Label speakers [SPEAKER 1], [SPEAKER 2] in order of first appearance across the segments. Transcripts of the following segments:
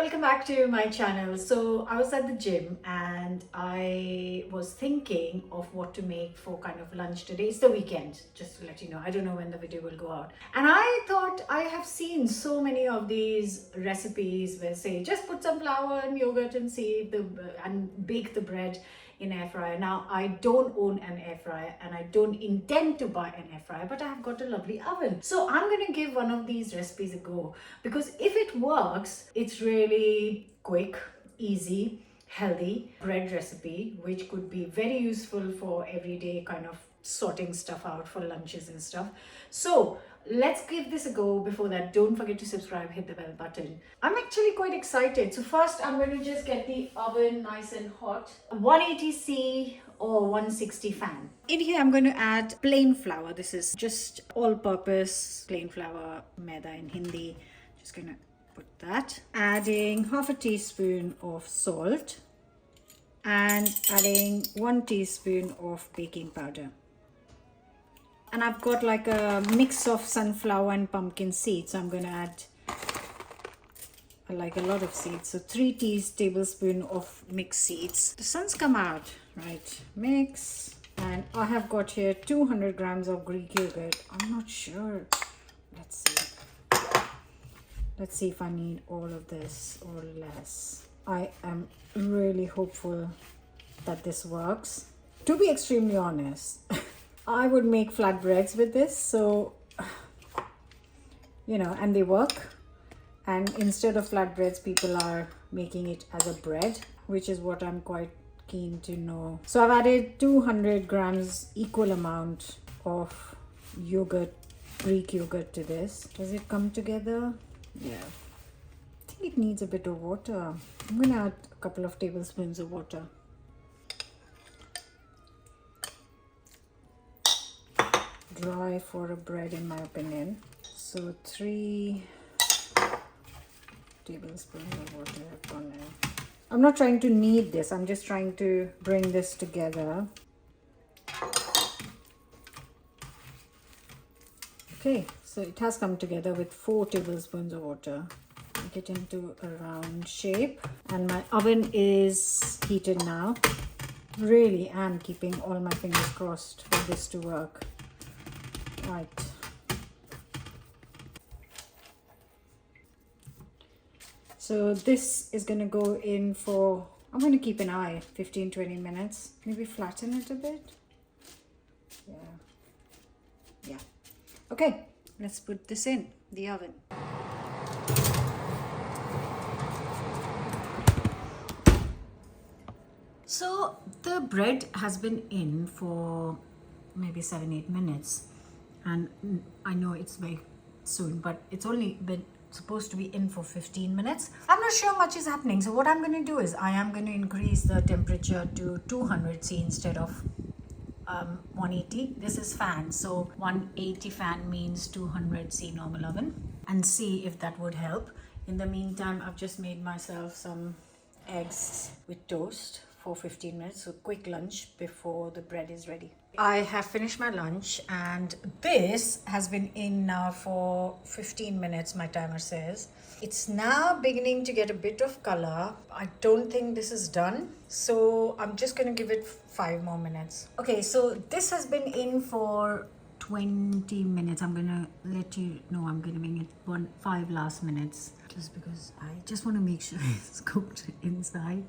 [SPEAKER 1] welcome back to my channel. So I was at the gym and I was thinking of what to make for kind of lunch today. It's the weekend, just to let you know. I don't know when the video will go out. And I thought I have seen so many of these recipes where say just put some flour and yogurt and and bake the bread in air fryer. Now I don't own an air fryer and I don't intend to buy an air fryer, but I have got a lovely oven. So I'm going to give one of these recipes a go because if it works, it's really quick, easy, healthy bread recipe which could be very useful for everyday kind of sorting stuff out for lunches and stuff. So let's give this a go. Before that, don't forget to subscribe, hit the bell button. I'm actually quite excited. So first I'm going to just get the oven nice and hot, 180C or 160 fan. In here I'm going to add plain flour. This is just all-purpose plain flour, maida in Hindi. Just going to put that. Adding half a teaspoon of salt and adding 1 teaspoon of baking powder. And I've got like a mix of sunflower and pumpkin seeds. So I'm going to add like a lot of seeds. So 3 tablespoons of mixed seeds. The sun's come out, right? Mix. And I have got here 200 grams of Greek yogurt. I'm not sure. Let's see. Let's see if I need all of this or less. I am really hopeful that this works. To be extremely honest, I would make flatbreads with this, so and they work. And instead of flatbreads, people are making it as a bread, which is what I'm quite keen to know. So I've added 200 grams, equal amount of yogurt, Greek yogurt to this. Does it come together? Yeah. I think it needs a bit of water. I'm gonna add a couple of tablespoons of water. Dry for a bread in my opinion. So 3 tablespoons of water have gone in. I'm not trying to knead this, I'm just trying to bring this together. Okay, so it has come together with 4 tablespoons of water. Make it into a round shape, and my oven is heated now. Really am keeping all my fingers crossed for this to work. Right. So this is going to go in for, I'm going to keep an eye, 15-20 minutes. Maybe flatten it a bit. Yeah. Okay, let's put this in the oven. So the bread has been in for maybe 7-8 minutes. And I know it's very soon, but it's only been supposed to be in for 15 minutes. I'm not sure much is happening. So what I'm going to do is I am going to increase the temperature to 200C instead of 180. This is fan. So 180 fan means 200C normal oven, and see if that would help. In the meantime, I've just made myself some eggs with toast for 15 minutes. So quick lunch before the bread is ready. I have finished my lunch and this has been in now for 15 minutes, my timer says. It's now beginning to get a bit of color. I don't think this is done, so I'm just going to give it 5 more minutes. Okay, so this has been in for 20 minutes. I'm going to let you know I'm going to make it 5 last minutes just because I just want to make sure it's cooked inside.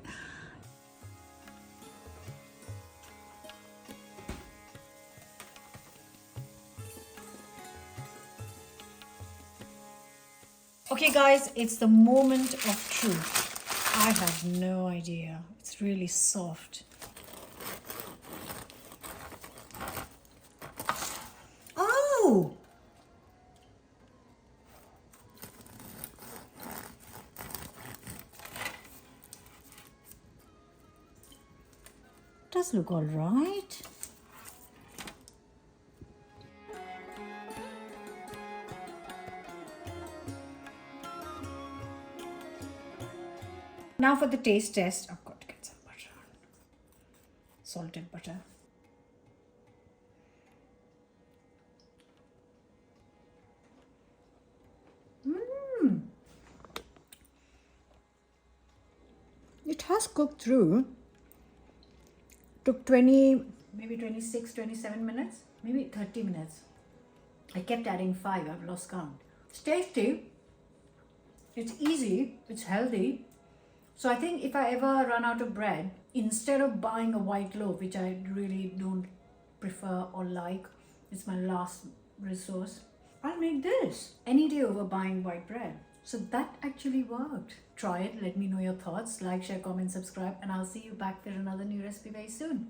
[SPEAKER 1] Okay guys, it's the moment of truth. I have no idea. It's really soft. Oh! Does look all right. Now for the taste test, I've got to get some butter on. Salted butter. It has cooked through. Took 20, maybe 26, 27 minutes, maybe 30 minutes. I kept adding 5, I've lost count. It's tasty, it's easy, it's healthy. So I think if I ever run out of bread, instead of buying a white loaf, which I really don't prefer or like, it's my last resource, I'll make this any day over buying white bread. So that actually worked. Try it, let me know your thoughts, like, share, comment, subscribe, and I'll see you back with another new recipe very soon.